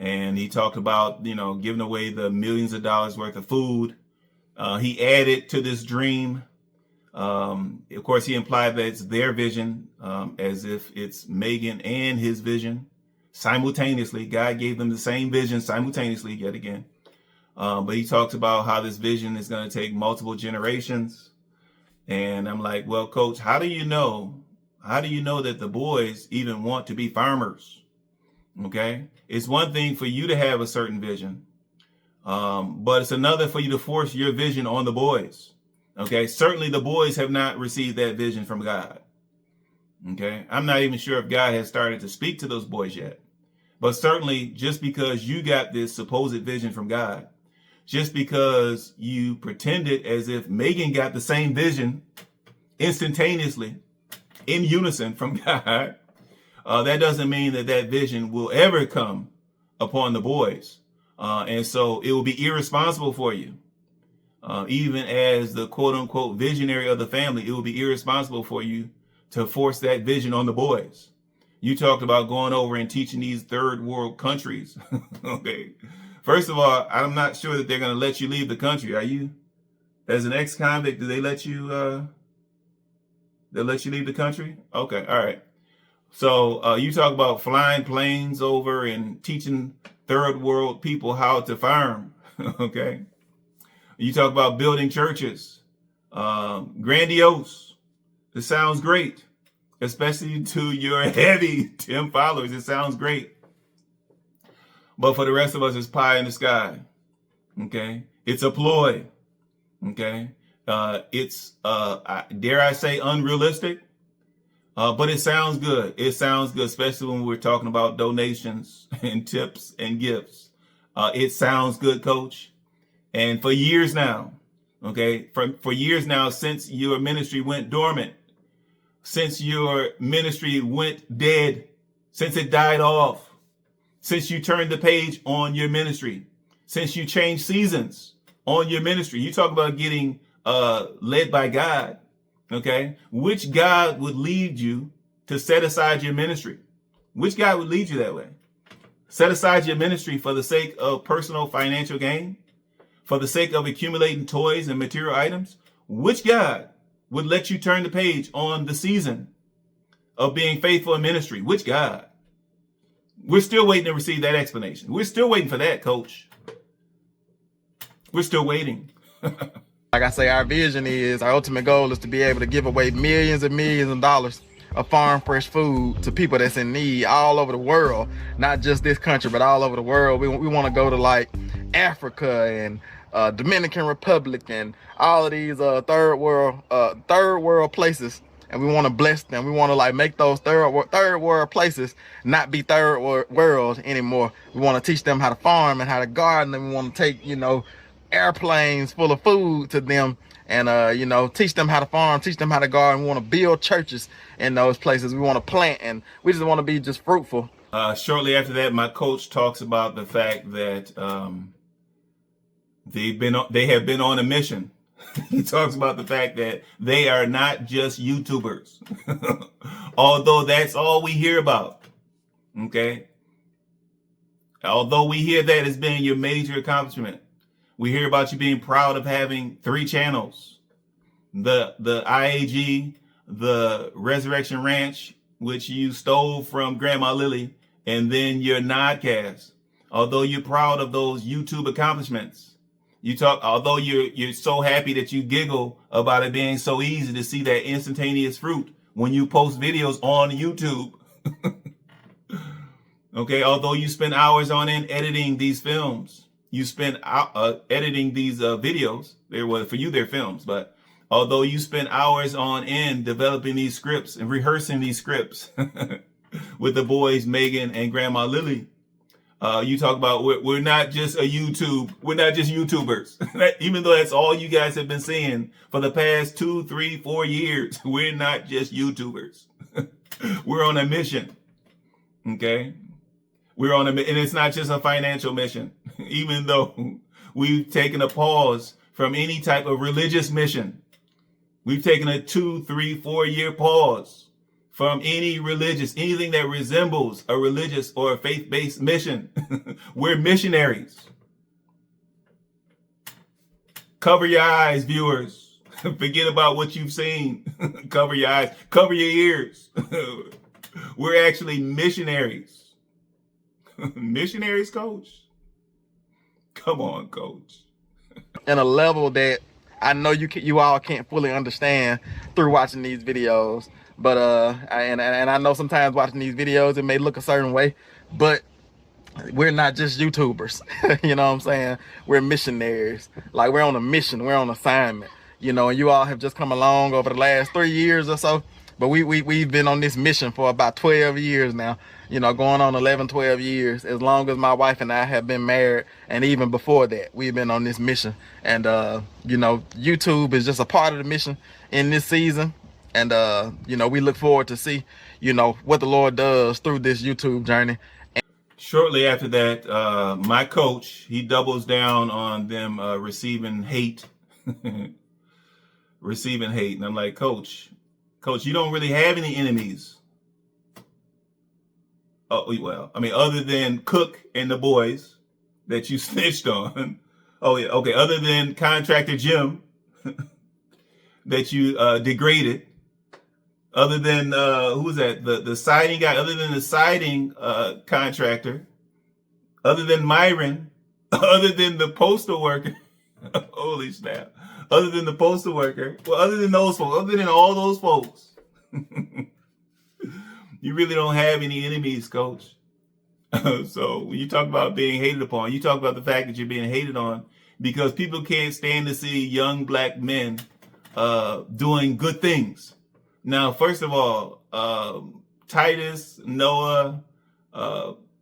And he talked about, giving away the millions of dollars worth of food. He added to this dream. Of course, he implied that it's their vision, as if it's Megan and his vision simultaneously. God gave them the same vision simultaneously yet again. But he talks about how this vision is going to take multiple generations. And I'm like, well, coach, how do you know that the boys even want to be farmers? Okay. It's one thing for you to have a certain vision. But it's another for you to force your vision on the boys. Okay. Certainly the boys have not received that vision from God. Okay. I'm not even sure if God has started to speak to those boys yet. But certainly just because you got this supposed vision from God, just because you pretended as if Megan got the same vision instantaneously in unison from God, that doesn't mean that vision will ever come upon the boys. And so it will be irresponsible for you. Even as the quote unquote visionary of the family, it will be irresponsible for you to force that vision on the boys. You talked about going over and teaching these third world countries. Okay. First of all, I'm not sure that they're going to let you leave the country. Are you? As an ex-convict, do they let you, leave the country? Okay. All right. So you talk about flying planes over and teaching third world people how to farm. Okay. You talk about building churches. Grandiose. It sounds great. Especially to your heavy Tim followers. It sounds great. But for the rest of us, it's pie in the sky. Okay. It's a ploy. Okay. It's, dare I say, unrealistic. But it sounds good. It sounds good, especially when we're talking about donations and tips and gifts. It sounds good, coach. And for years now, okay, for years now, since your ministry went dormant, since your ministry went dead, since it died off, since you turned the page on your ministry, since you changed seasons on your ministry, you talk about getting led by God. Okay. Which God would lead you to set aside your ministry? Which God would lead you that way? Set aside your ministry for the sake of personal financial gain? For the sake of accumulating toys and material items? Which God would let you turn the page on the season of being faithful in ministry? Which God? We're still waiting to receive that explanation. We're still waiting for that, coach. We're still waiting. Like I say, our vision is, our ultimate goal is to be able to give away millions and millions of dollars of farm fresh food to people that's in need all over the world, not just this country, but all over the world. We want to go to like Africa and Dominican Republic and all of these third world places, and we want to bless them. We want to like make those third world places not be third world anymore. We want to teach them how to farm and how to garden, and we want to take airplanes full of food to them and teach them how to farm, teach them how to garden. We want to build churches in those places. We want to plant, and we just want to be just fruitful. Shortly after that, my coach talks about the fact that they have been on a mission. He talks about the fact that they are not just YouTubers, although that's all we hear about. Okay. Although we hear that as being your major accomplishment. We hear about you being proud of having 3 channels, the IAG, the Resurrection Ranch, which you stole from Grandma Lily, and then your Nodcast. Although you're proud of those YouTube accomplishments, although you're so happy that you giggle about it being so easy to see that instantaneous fruit when you post videos on YouTube. Okay, although you spend hours on end editing these films. You spend editing these videos. For you, they're films. But although you spend hours on end developing these scripts and rehearsing these scripts with the boys, Megan and Grandma Lily, You talk about we're not just we're not just YouTubers. Even though that's all you guys have been saying for the past 2, 3, 4 years, we're not just YouTubers. We're on a mission. Okay? We're on and it's not just a financial mission. Even though we've taken a pause from any type of religious mission. We've taken a 2, 3, 4 year pause from anything that resembles a religious or a faith-based mission. We're missionaries. Cover your eyes, viewers. Forget about what you've seen. Cover your eyes. Cover your ears. We're actually missionaries. Missionaries, coach? Come on, coach. In a level that I know you all can't fully understand through watching these videos. But and I know sometimes watching these videos it may look a certain way, but we're not just YouTubers. You know what I'm saying? We're missionaries. Like, we're on a mission, we're on assignment. You know, and you all have just come along over the last 3 years or so. But we've been on this mission for about 12 years now. You know, going on 11, 12 years. As long as my wife and I have been married, and even before that, we've been on this mission. And you know, YouTube is just a part of the mission in this season. And you know, we look forward to see, you know, what the Lord does through this YouTube journey. Shortly after that, my coach, he doubles down on them receiving hate. Receiving hate. And I'm like, Coach, you don't really have any enemies. Oh, well, I mean, other than Cook and the boys that you snitched on. Oh, yeah, okay. Other than Contractor Jim that you degraded. Other than, who was that? The siding guy. Other than the siding contractor. Other than Myron. Other than the postal worker. Holy snap. Other than the postal worker. Well, other than those folks. Other than all those folks. You really don't have any enemies, Coach. So when you talk about being hated upon, you talk about the fact that you're being hated on because people can't stand to see young black men doing good things. Now, first of all, Titus, Noah,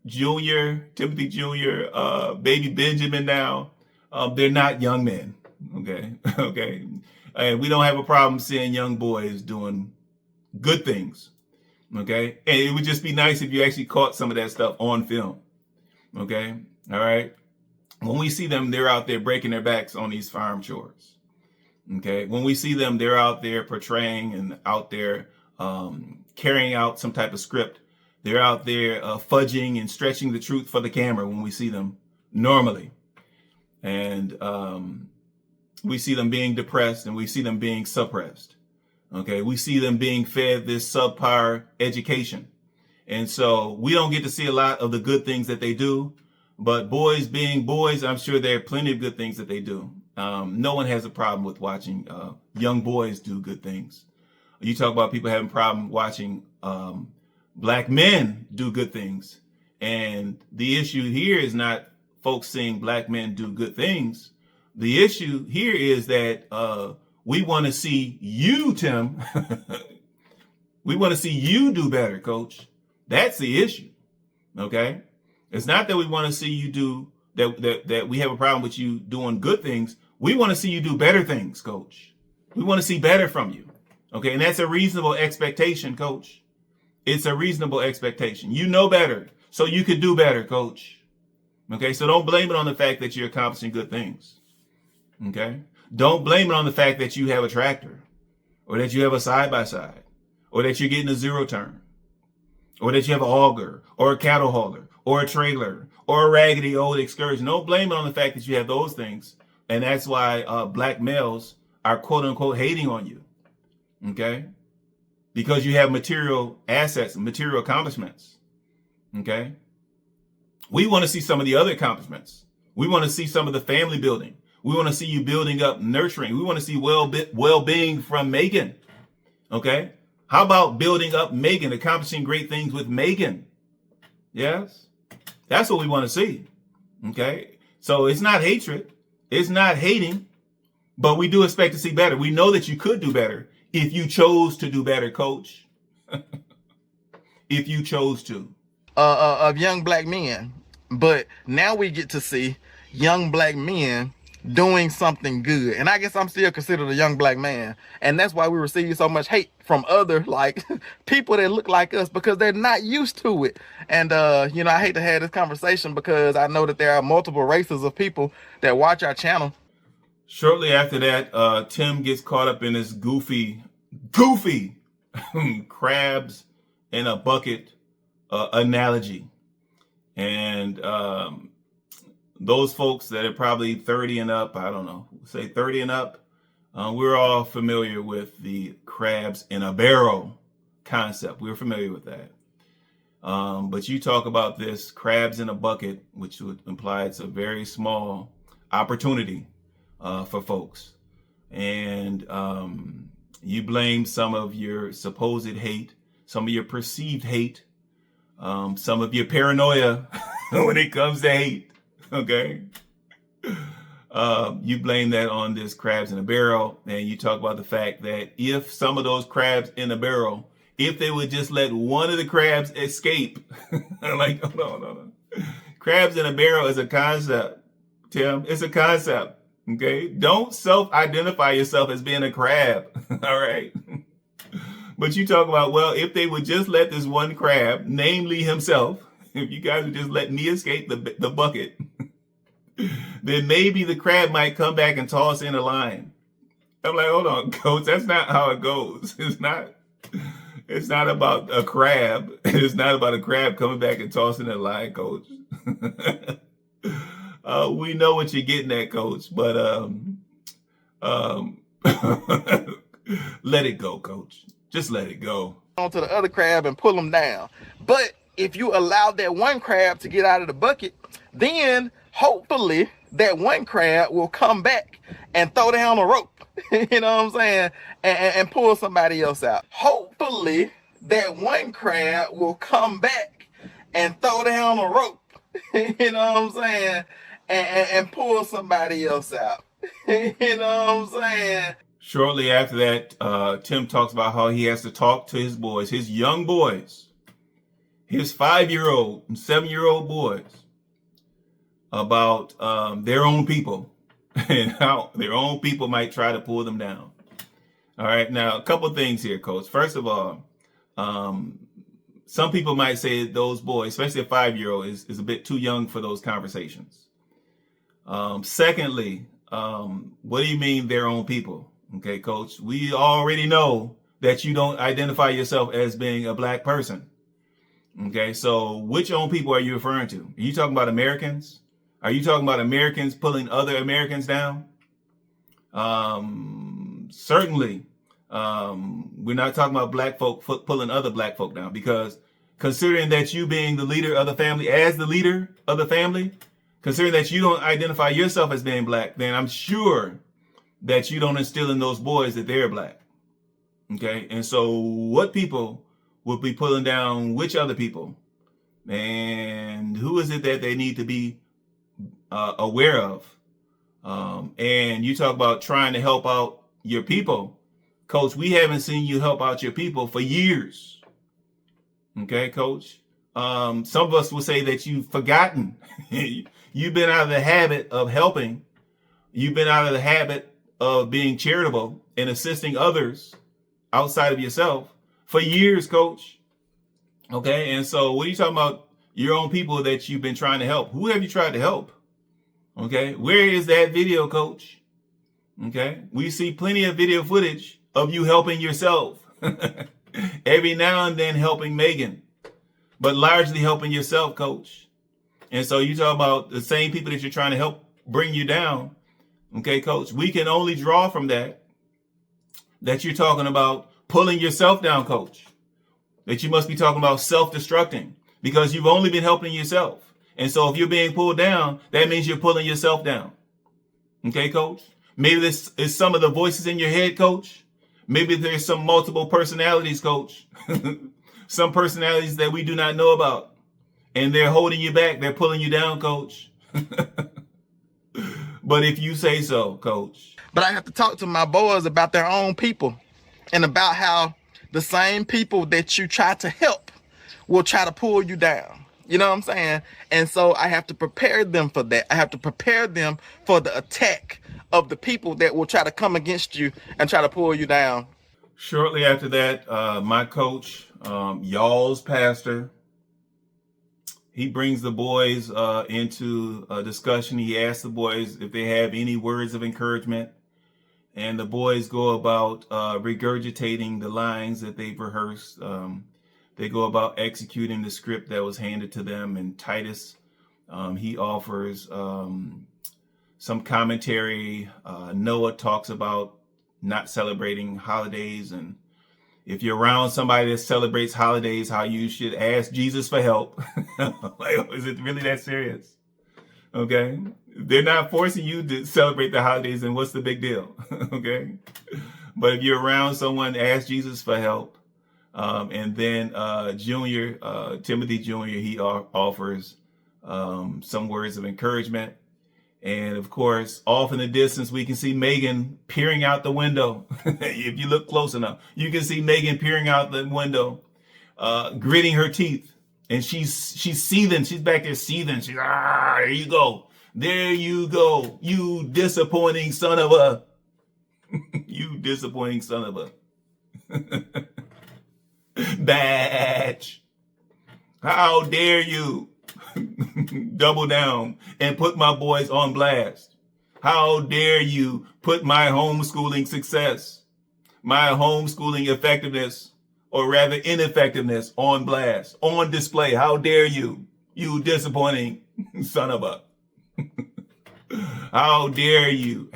Junior, Timothy Jr., baby Benjamin now, they're not young men. Okay. Okay. And we don't have a problem seeing young boys doing good things. Okay. And it would just be nice if you actually caught some of that stuff on film. Okay. All right. When we see them, they're out there breaking their backs on these farm chores. Okay. When we see them, they're out there portraying and out there carrying out some type of script. They're out there fudging and stretching the truth for the camera when we see them normally. And we see them being depressed and we see them being suppressed. Okay, we see them being fed this subpar education. And so we don't get to see a lot of the good things that they do. But boys being boys, I'm sure there are plenty of good things that they do. No one has a problem with watching young boys do good things. You talk about people having a problem watching black men do good things. And the issue here is not folks seeing black men do good things. The issue here is that we want to see you, Tim. We want to see you do better, Coach. That's the issue. Okay? It's not that we want to see you do that we have a problem with you doing good things. We want to see you do better things, Coach. We want to see better from you. Okay? And that's a reasonable expectation, Coach. It's a reasonable expectation. You know better, so you could do better, Coach. Okay? So don't blame it on the fact that you're accomplishing good things. Okay? Don't blame it on the fact that you have a tractor or that you have a side-by-side or that you're getting a zero turn or that you have an auger or a cattle hauler or a trailer or a raggedy old excursion. Don't blame it on the fact that you have those things. And that's why black males are quote unquote hating on you. Okay? Because you have material assets, material accomplishments. Okay? We want to see some of the other accomplishments. We want to see some of the family building. We want to see you building up, nurturing. We want to see well-being from Megan. Okay? How about building up Megan, accomplishing great things with Megan? Yes? That's what we want to see. Okay? So it's not hatred. It's not hating. But we do expect to see better. We know that you could do better if you chose to do better, Coach. If you chose to. Of young black men But now we get to see young black men doing something good. And I guess I'm still considered a young black man. And that's why we receive so much hate from other like people that look like us, because they're not used to it. And you know, I hate to have this conversation because I know that there are multiple races of people that watch our channel. Shortly after that, Tim gets caught up in this goofy crabs in a bucket analogy. And those folks that are probably 30 and up, I don't know, say 30 and up, we're all familiar with the crabs in a barrel concept. We're familiar with that. But you talk about this crabs in a bucket, which would imply it's a very small opportunity for folks. And you blame some of your supposed hate, some of your perceived hate, some of your paranoia when it comes to hate. Okay. You blame that on this crabs in a barrel, and you talk about the fact that if some of those crabs in a barrel, if they would just let one of the crabs escape, like, no. Crabs in a barrel is a concept, Tim. It's a concept. Okay. Don't self-identify yourself as being a crab. All right. But you talk about, well, if they would just let this one crab, namely himself, if you guys would just let me escape the bucket, then maybe the crab might come back and toss in a line. I'm like, hold on, coach, that's not how it goes. It's not about a crab. It's not about a crab coming back and tossing a line, coach. We know what you're getting at, coach, but let it go, coach. Just let it go. Onto the other crab and pull them down. But if you allow that one crab to get out of the bucket, then hopefully that one crab will come back and throw down a rope. You know what I'm saying? And pull somebody else out. Hopefully that one crab will come back and throw down a rope. You know what I'm saying? And pull somebody else out. You know what I'm saying? Shortly after that, Tim talks about how he has to talk to his boys, his young boys, his 5-year-old and 7-year-old boys, about their own people and how their own people might try to pull them down. All right. Now, a couple of things here, coach. First of all, some people might say those boys, especially a 5-year-old, is a bit too young for those conversations. Secondly, what do you mean their own people? Okay, coach, we already know that you don't identify yourself as being a black person. Okay, so which own people are you referring to? Are you talking about Americans? Are you talking about Americans pulling other Americans down? Certainly, we're not talking about black folk pulling other black folk down, because considering that you being the leader of the family, as the leader of the family, considering that you don't identify yourself as being black, then I'm sure that you don't instill in those boys that they're black. Okay. And so what people will be pulling down which other people, and who is it that they need to be aware of? And you talk about trying to help out your people. Coach, we haven't seen you help out your people for years. Okay, coach. Some of us will say that you've forgotten. You've been out of the habit of helping. You've been out of the habit of being charitable and assisting others outside of yourself for years, coach. Okay. And so what are you talking about? Your own people that you've been trying to help. Who have you tried to help? Okay. Where is that video, coach? Okay. We see plenty of video footage of you helping yourself. Every now and then helping Megan, but largely helping yourself, coach. And so you talk about the same people that you're trying to help bring you down. Okay, coach, we can only draw from that you're talking about pulling yourself down, coach. That you must be talking about self-destructing, because you've only been helping yourself. And so if you're being pulled down, that means you're pulling yourself down. Okay, coach? Maybe this is some of the voices in your head, coach. Maybe there's some multiple personalities, coach. Some personalities that we do not know about. And they're holding you back. They're pulling you down, coach. But if you say so, coach. But I have to talk to my boys about their own people, and about how the same people that you try to help will try to pull you down. You know what I'm saying? And so I have to prepare them for that. I have to prepare them for the attack of the people that will try to come against you and try to pull you down. Shortly after that, my coach, y'all's pastor, he brings the boys into a discussion. He asks the boys if they have any words of encouragement. And the boys go about regurgitating the lines that they've rehearsed. They go about executing the script that was handed to them. And Titus, he offers some commentary. Noah talks about not celebrating holidays. And if you're around somebody that celebrates holidays, how you should ask Jesus for help. Like, is it really that serious? Okay. They're not forcing you to celebrate the holidays, and what's the big deal? Okay. But if you're around someone, ask Jesus for help. And then Timothy Jr., he offers some words of encouragement. And of course, off in the distance, we can see Megan peering out the window. If you look close enough, you can see Megan peering out the window, gritting her teeth. And she's seething. She's back there seething. She's, there you go. There you go. You disappointing son of a. You disappointing son of a. Batch. How dare you double down and put my boys on blast? How dare you put my homeschooling success, my homeschooling effectiveness, or rather ineffectiveness on blast, on display? How dare you, you disappointing son of a. How dare you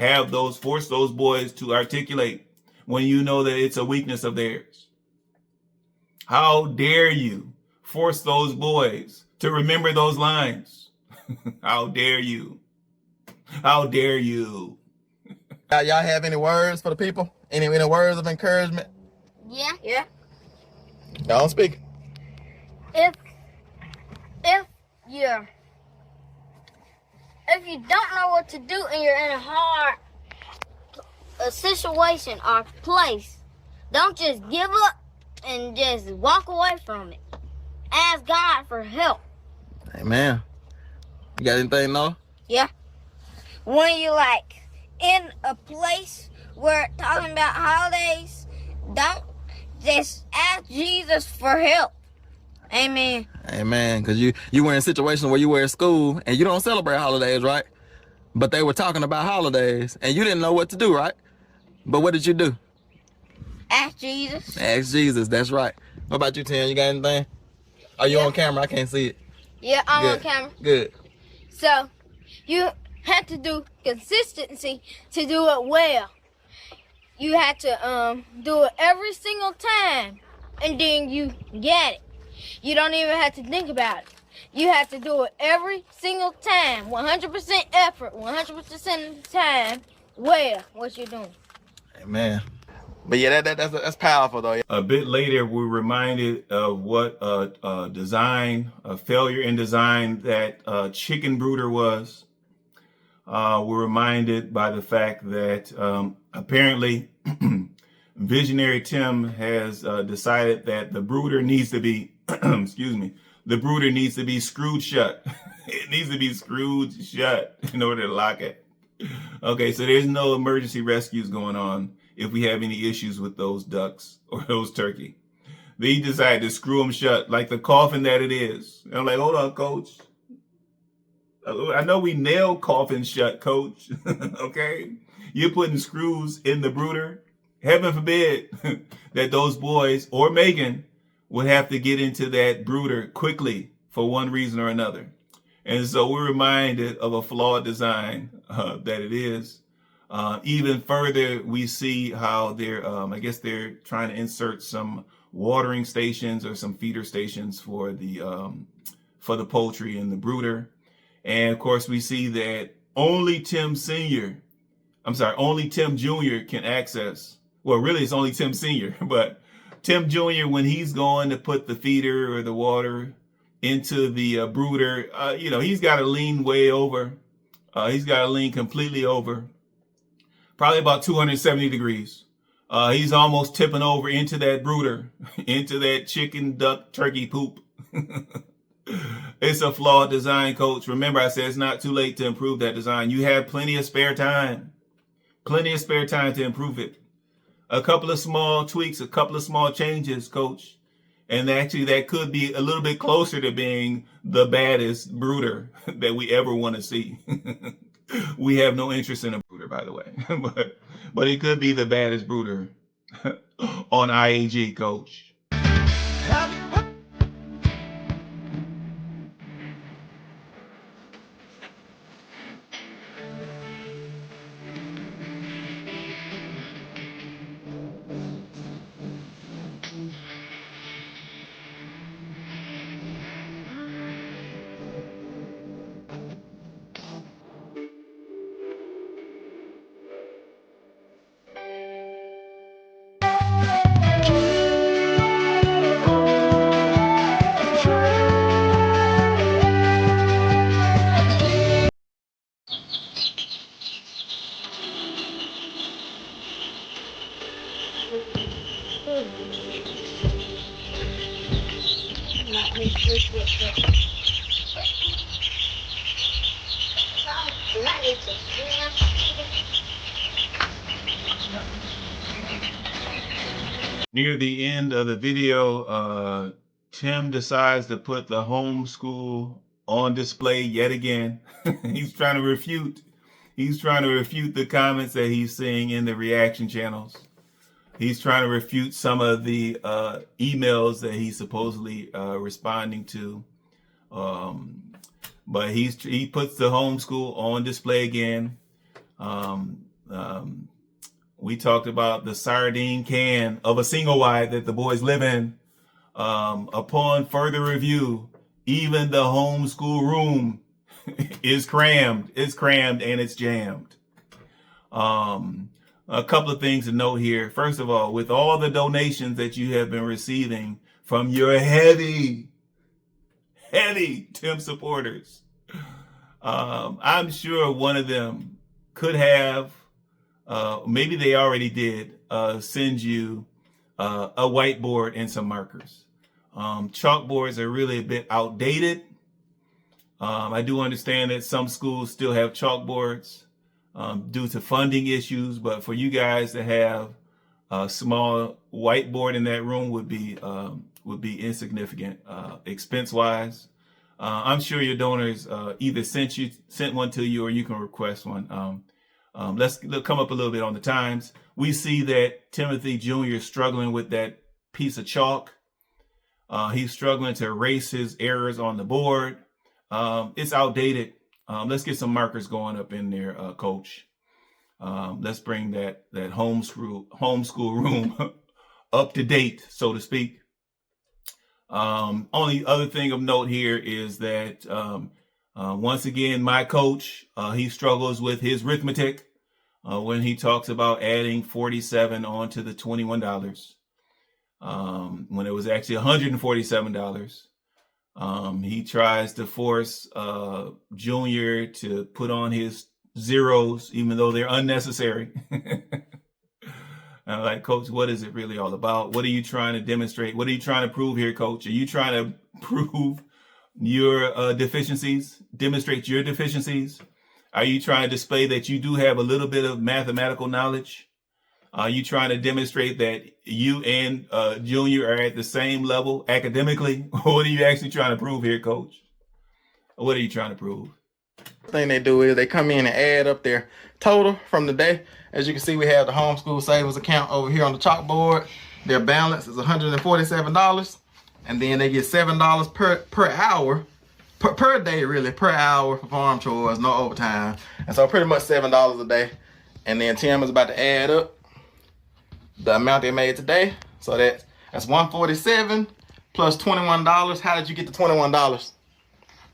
force those boys to articulate when you know that it's a weakness of theirs? How dare you force those boys to remember those lines? How dare you? How dare you? Y'all have any words for the people? Any words of encouragement? Yeah. Yeah. Y'all speak. If you don't know what to do and you're in a situation or place, don't just give up and just walk away from it. Ask God for help. Amen. You got anything, Noah? Yeah. When you in a place where talking about holidays, don't just ask Jesus for help. Amen. Amen. Because you were in situations where you were at school and you don't celebrate holidays, right? But they were talking about holidays and you didn't know what to do, right? But what did you do? Ask Jesus. Ask Jesus. That's right. What about you, Tim? You got anything? Are you on camera? I can't see it. Yeah, I'm Good. on camera. Good. So, you have to do consistency to do it well. You have to do it every single time, and then you get it. You don't even have to think about it. You have to do it every single time, 100% effort, 100% of the time, well, what you're doing. Amen. But yeah, that's powerful though. A bit later, we're reminded of what a failure in design that chicken brooder was. We're reminded by the fact that apparently Visionary Tim has decided that the brooder needs to be, the brooder needs to be screwed shut. It needs to be screwed shut in order to lock it. Okay, so there's no emergency rescues going on if we have any issues with those ducks or those turkey. They decided to screw them shut like the coffin that it is. And I'm like, hold on, coach. I know we nail coffins shut, coach. Okay? You're putting screws in the brooder. Heaven forbid that those boys or Megan would have to get into that brooder quickly for one reason or another. And so we're reminded of a flawed design that it is. Even further, we see how they're trying to insert some watering stations or some feeder stations for the poultry in the brooder. And of course, we see that only Tim Jr. can access. Well, really, it's only Tim Sr., but Tim Jr., when he's going to put the feeder or the water into the brooder, he's got to lean way over. He's got to lean completely over, probably about 270 degrees. He's almost tipping over into that brooder, into that chicken, duck, turkey poop. It's a flawed design, coach. Remember, I said it's not too late to improve that design. You have plenty of spare time. Plenty of spare time to improve it. A couple of small tweaks, a couple of small changes, coach. And actually, that could be a little bit closer to being the baddest brooder that we ever want to see. We have no interest in a brooder, by the way. but it could be the baddest brooder on IAG, coach. Near the end of the video, Tim decides to put the homeschool on display yet again. He's trying to refute the comments that he's seeing in the reaction channels. He's trying to refute some of the emails that he's supposedly responding to. But he puts the homeschool on display again. We talked about the sardine can of a single wide that the boys live in. Upon further review, even the homeschool room is crammed. It's crammed and it's jammed. A couple of things to note here. First of all, with all the donations that you have been receiving from your heavy Tim supporters, I'm sure one of them could have, maybe they already did, send you a whiteboard and some markers. Chalkboards are really a bit outdated. I do understand that some schools still have chalkboards due to funding issues, but for you guys to have a small whiteboard in that room would be insignificant expense-wise. I'm sure your donors either sent one to you or you can request one. Let's come up a little bit on the times. We see that Timothy Jr. is struggling with that piece of chalk. He's struggling to erase his errors on the board. It's outdated. Let's get some markers going up in there, coach. Let's bring that homeschool room up to date, so to speak. Only other thing of note here is that once again, my coach, he struggles with his arithmetic when he talks about adding 47 onto the $21 when it was actually $147. He tries to force Junior to put on his zeros, even though they're unnecessary. I'm like, Coach, what is it really all about? What are you trying to demonstrate? What are you trying to prove here, Coach? Are you trying to prove your deficiencies, demonstrate your deficiencies? Are you trying to display that you do have a little bit of mathematical knowledge? Are you trying to demonstrate that you and Junior are at the same level academically? What are you actually trying to prove here, Coach? What are you trying to prove? The thing they do is they come in and add up their total from the day. As you can see, we have the homeschool savings account over here on the chalkboard. Their balance is $147, and then they get $7 per hour, per day really, per hour for farm chores, no overtime. And so pretty much $7 a day. And then Tim is about to add up the amount they made today. So that's $147 plus $21. How did you get the $21?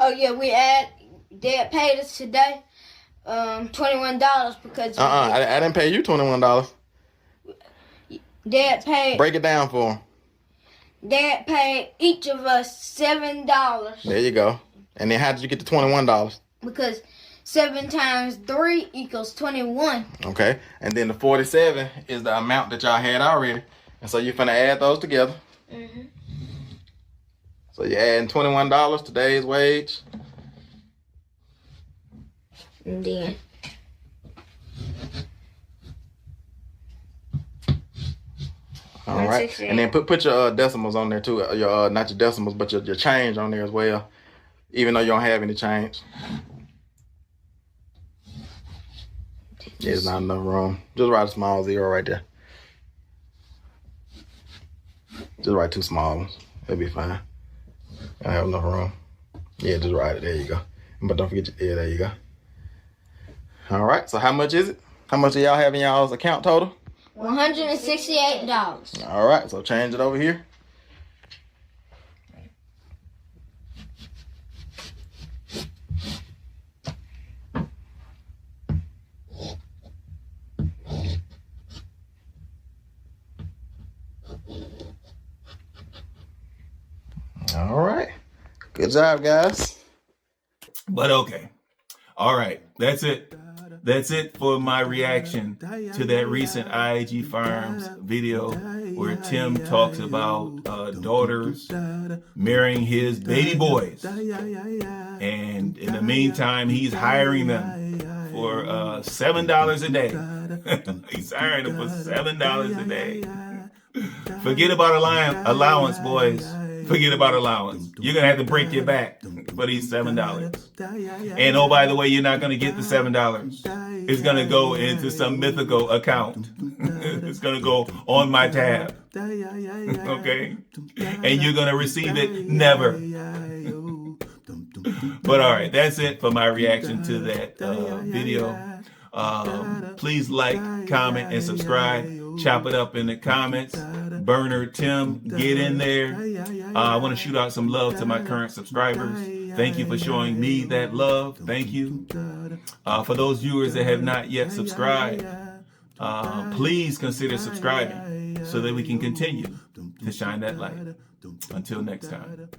Oh yeah, Dad paid us today $21 because I didn't pay you $21. Dad paid. Break it down for him. Dad paid each of us $7. There you go. And then how did you get the $21? Because 7 times 3 equals 21. Okay. And then the 47 is the amount that y'all had already. And so you're finna add those together. So you're adding $21 today's wage. And then all right, and then put your decimals on there too. Your not your decimals, but your change on there as well, even though you don't have any change. There's not enough room. Just write a small 0 right there. Just write 2 small ones. It'll be fine. I have enough room. Yeah, just write it. There you go. But don't forget your, yeah, there you go. All right, so how much is it? How much do y'all have in y'all's account total? $168. All right, so change it over here. All right, good job, guys. But okay. All right, that's it. That's it for my reaction to that recent IAG Farms video where Tim talks about daughters marrying his baby boys. And in the meantime, he's hiring them for $7 a day. He's hiring them for $7 a day. Forget about allowance, boys. Forget about allowance. You're going to have to break your back for these $7. And oh, by the way, you're not going to get the $7. It's going to go into some mythical account. It's going to go on my tab. Okay? And you're going to receive it never. But all right, that's it for my reaction to that video. Please like, comment, and subscribe. Chop it up in the comments. Burner Tim, get in there. I want to shoot out some love to my current subscribers. Thank you for showing me that love. Thank you. For those viewers that have not yet subscribed, please consider subscribing so that we can continue to shine that light. Until next time.